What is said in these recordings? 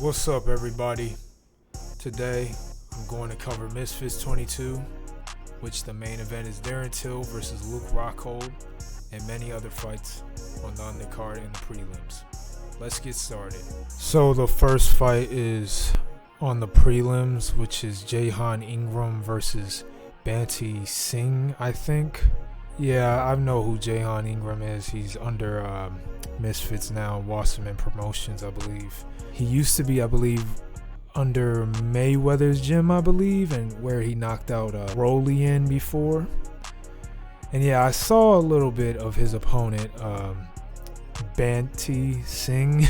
What's up, everybody? Today, I'm going to cover Misfits 22, which the main event is Darren versus Luke Rockhold, and many other fights on the undercard and the prelims. Let's get started. So the first fight is on the prelims, which is Jahan Ingram versus Banti Singh, I think. Yeah, I know who Jahan Ingram is. He's under Misfits now, Wasserman Promotions, I believe. He used to be, I believe, under Mayweather's gym, I believe, and where he knocked out Rolly in before. And yeah, I saw a little bit of his opponent, Banti Singh.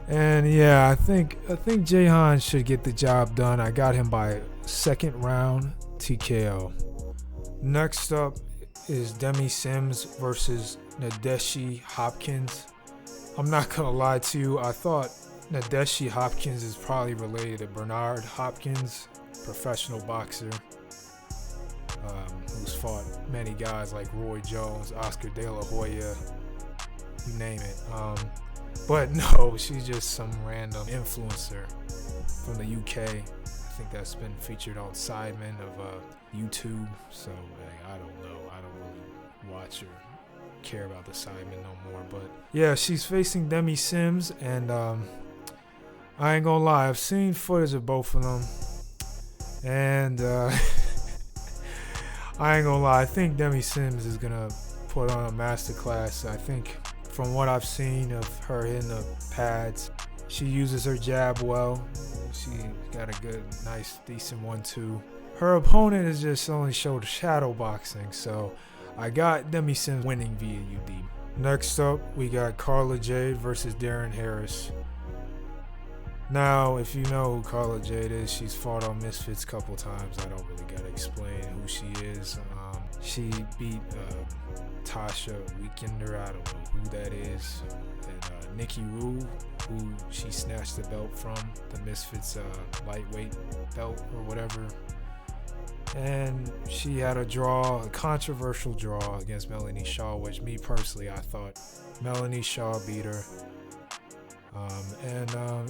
And yeah, I think Jahan should get the job done. I got him by second round TKO. Next up is Demi Sims versus Nadeshi Hopkins. I'm not gonna lie to you, I thought Nadeshi Hopkins is probably related to Bernard Hopkins, professional boxer, who's fought many guys like Roy Jones, Oscar De La Hoya, you name it. But no, she's just some random influencer from the UK. I think that's been featured on Sidemen of YouTube. So hey, I don't know. I don't really watch or care about the Sidemen no more. But yeah, she's facing Demi Sims, and I ain't gonna lie, I've seen footage of both of them, and I ain't gonna lie, I think Demi Sims is gonna put on a masterclass. I think from what I've seen of her hitting the pads, she uses her jab well. She got a good, nice, decent 1-2. Her opponent has just only showed shadow boxing, so I got Demi Sims winning via UD. Next up, we got Carla Jade versus Darren Harris. Now, if you know who Carla Jade is, she's fought on Misfits a couple times. I don't really gotta explain who she is. She beat Tasha Weekender, I don't know who that is, and Nikki Rue, who she snatched the belt from, the Misfits lightweight belt or whatever. And she had a controversial draw against Melanie Shaw, which me personally, I thought Melanie Shaw beat her.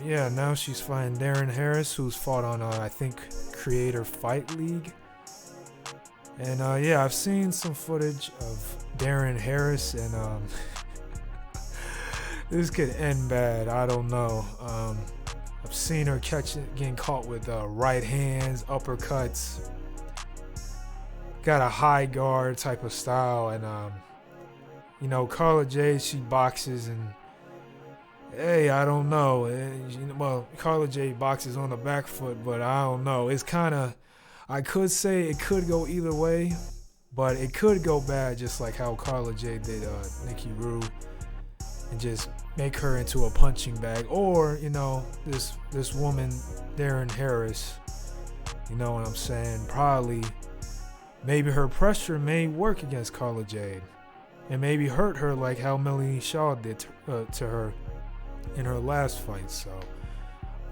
Yeah, now she's fighting Darren Harris, who's fought on, I think, Creator Fight League. And yeah, I've seen some footage of Darren Harris, and this could end bad. I don't know. I've seen her getting caught with right hands, uppercuts. Got a high guard type of style, and you know, Carla Jade, she boxes, and hey, I don't know. Well, Carla Jade boxes on the back foot, but I don't know. It's kind of, I could say it could go either way, but it could go bad, just like how Carla Jade did Nikki Rue, and just make her into a punching bag. Or, you know, this woman, Darren Harris, you know what I'm saying, probably, maybe her pressure may work against Carla Jade and maybe hurt her like how Melanie Shaw did to her in her last fight. So,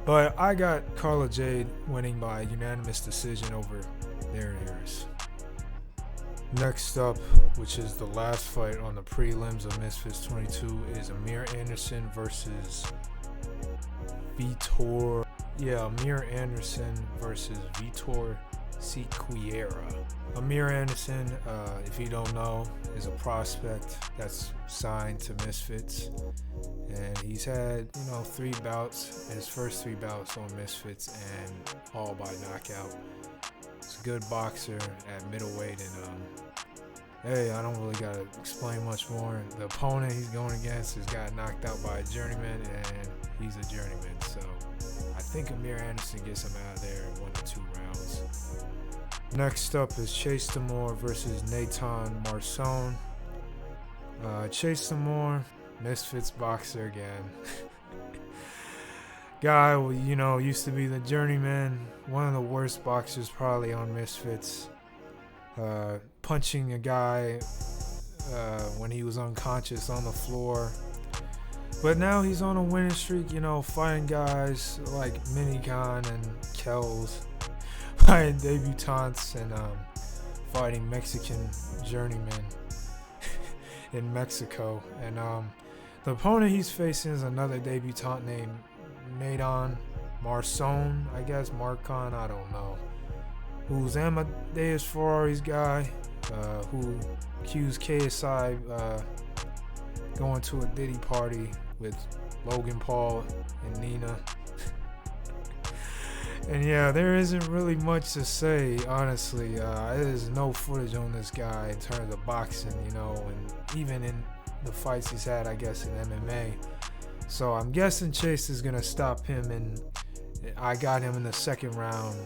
but I got Carla Jade winning by unanimous decision over Darren Harris. Next up, which is the last fight on the prelims of Misfits 22, is Amir Anderson versus Vitor. Yeah, Amir Anderson versus Vitor Sequeira. Amir Anderson, if you don't know, is a prospect that's signed to Misfits, and he's had, you know, 3 bouts, his first 3 bouts on Misfits, and all by knockout. He's a good boxer at middleweight, and hey, I don't really gotta explain much more. The opponent he's going against has got knocked out by a journeyman, and he's a journeyman, so I think Amir Anderson gets him out of there in 1 to 2 rounds. Next up is Chase Damore versus Nathan Marson. Chase Damore, Misfits boxer again. Guy, you know, used to be the journeyman, one of the worst boxers probably on Misfits. Punching a guy when he was unconscious on the floor. But now he's on a winning streak, you know, fighting guys like Minigun and Kells, fighting debutantes, and fighting Mexican journeymen in Mexico. And the opponent he's facing is another debutant named Nadon Marson, I guess, Marcon, I don't know. Who's Amadeus Ferrari's guy, who accused KSI going to a Diddy party with Logan Paul and Nina. And yeah, there isn't really much to say, honestly. There's no footage on this guy in terms of boxing, you know, and even in the fights he's had, I guess, in MMA. So I'm guessing Chase is going to stop him, and I got him in the second round,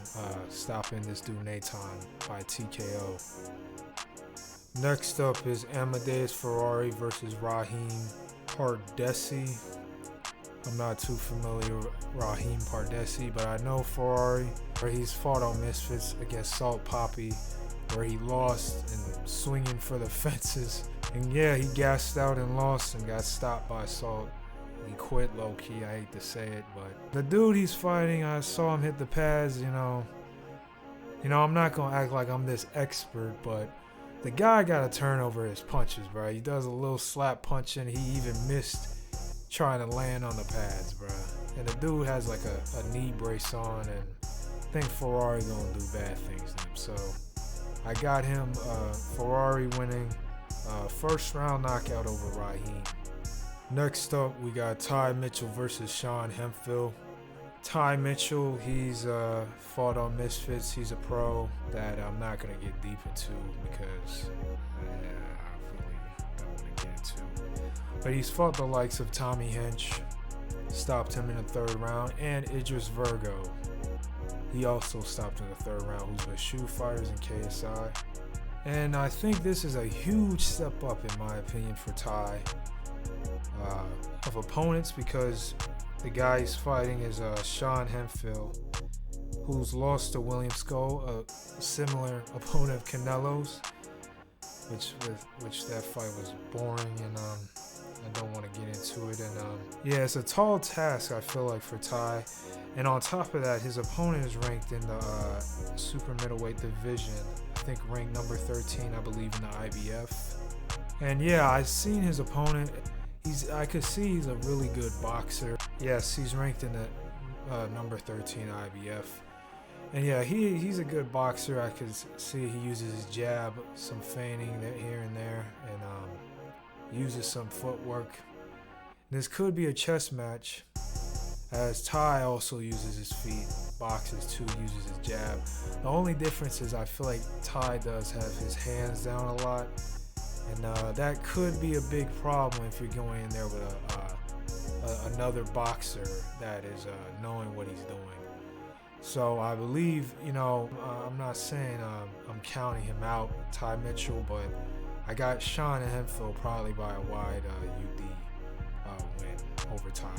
stopping this dude Nathan by TKO. Next up is Amadeus Ferrari versus Raheem Pardesi. I'm not too familiar with Raheem Pardesi, but I know Ferrari, where he's fought on Misfits against Salt Papi, where he lost and swinging for the fences. And yeah, he gassed out and lost and got stopped by Salt. He quit low-key, I hate to say it, but the dude he's fighting, I saw him hit the pads, you know, I'm not going to act like I'm this expert, but the guy got to turn over his punches, bro. He does a little slap punching. He even missed trying to land on the pads, bro. And the dude has like a knee brace on, and I think Ferrari going to do bad things to him. So I got him, Ferrari winning first round knockout over Raheem. Next up, we got Ty Mitchell versus Sean Hemphill. Ty Mitchell, he's fought on Misfits. He's a pro that I'm not going to get deep into because I really don't want to get into. But he's fought the likes of Tommy Hench, stopped him in the third round, and Idris Virgo. He also stopped in the third round, who's with Shoe Fighters and KSI. And I think this is a huge step up, in my opinion, for Ty. Of opponents, because the guy he's fighting is Sean Hemphill, who's lost to William Skull, a similar opponent of Canelo's, which that fight was boring, and I don't want to get into it. And yeah, it's a tall task, I feel like, for Ty. And on top of that, his opponent is ranked in the super middleweight division. I think ranked number 13, I believe, in the IBF. And yeah, I've seen his opponent. I could see he's a really good boxer. Yes, he's ranked in the number 13 IBF. And yeah, he's a good boxer. I could see he uses his jab, some feinting here and there, and uses some footwork. This could be a chess match, as Ty also uses his feet, boxes too, uses his jab. The only difference is I feel like Ty does have his hands down a lot. And that could be a big problem if you're going in there with another boxer that is knowing what he's doing. So I believe, I'm not saying I'm counting him out, Ty Mitchell, but I got Sean and Hemphill probably by a wide UD win over Ty.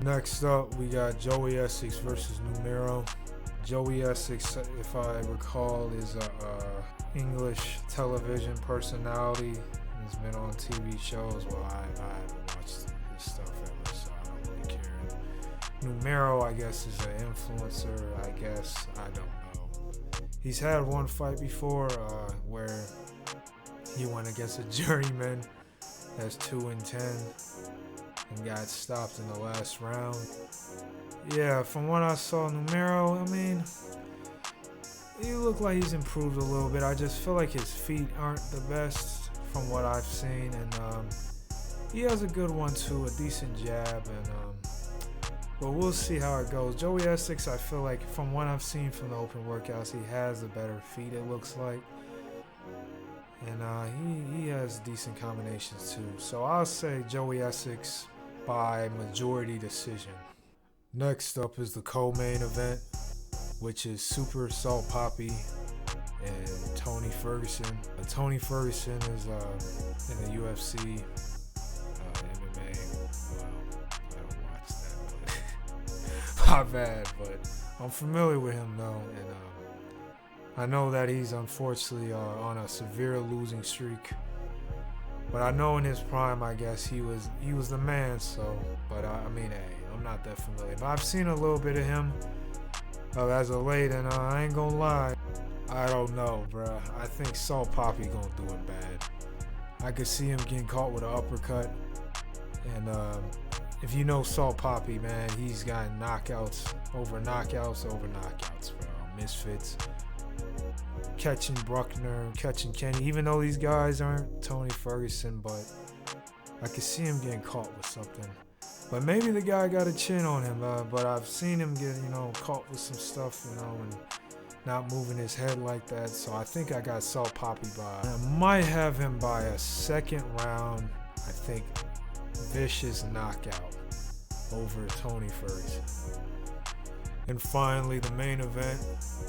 Next up, we got Joey Essex versus Numero. Joey Essex, if I recall, is a English television personality. He's been on TV shows. Well, I haven't watched his stuff ever, so I don't really care. Numero, I guess, is an influencer, I guess. I don't know. He's had one fight before where he went against a journeyman that's 2-10 and got stopped in the last round. Yeah, from what I saw, Numero, I mean, he looked like he's improved a little bit. I just feel like his feet aren't the best from what I've seen, and he has a good one too, a decent jab, and but we'll see how it goes. Joey Essex, I feel like from what I've seen from the open workouts, he has the better feet, it looks like, and he has decent combinations too. So I'll say Joey Essex by majority decision. Next up is the co-main event, which is Super Salt Papi and Tony Ferguson. Tony Ferguson is in the UFC, MMA. Well, I don't watch that, but my bad. But I'm familiar with him though, and I know that he's unfortunately on a severe losing streak. But I know in his prime, I guess he was the man. So, but I mean, hey, I'm not that familiar. But I've seen a little bit of him as of late, and I ain't gonna lie, I don't know, bruh. I think Salt Papi gonna do it bad. I could see him getting caught with an uppercut, and if you know Salt Papi, man, he's got knockouts over knockouts over knockouts for Misfits. Catching Bruckner, catching Kenny, even though these guys aren't Tony Ferguson, but I could see him getting caught with something. But maybe the guy got a chin on him, but I've seen him get, caught with some stuff, and not moving his head like that. So I think I got Salt Papi by. I might have him by a second round, I think, vicious knockout over Tony Ferguson. And finally, the main event,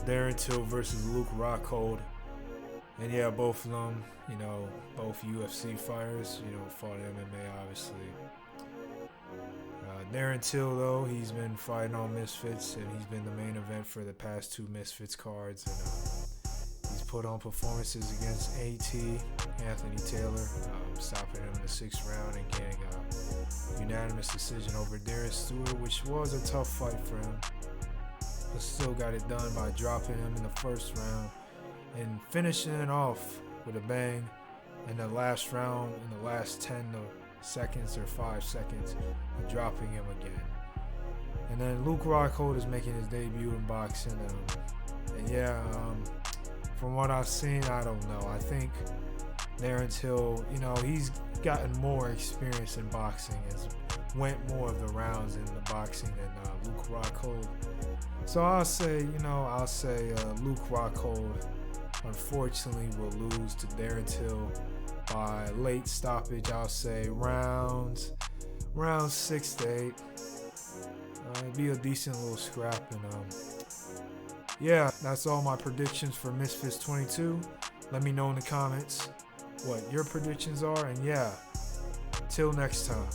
Darren Till versus Luke Rockhold. And yeah, both of them, both UFC fighters, fought MMA, obviously. Darren Till, though, he's been fighting on Misfits, and he's been the main event for the past 2 Misfits cards. And he's put on performances against AT, Anthony Taylor, stopping him in the 6th round and getting a unanimous decision over Darren Stewart, which was a tough fight for him. But still got it done by dropping him in the 1st round and finishing it off with a bang in the last round, in the last 10 seconds or 5 seconds, and dropping him again. And then Luke Rockhold is making his debut in boxing. And yeah, from what I've seen, I don't know. I think Darren Till, he's gotten more experience in boxing, has went more of the rounds in the boxing than Luke Rockhold. So I'll say Luke Rockhold unfortunately will lose to Darren Till by late stoppage. I'll say round 6 to 8. It'd be a decent little scrap. And yeah, that's all my predictions for Misfits 22. Let me know in the comments what your predictions are. And yeah, till next time.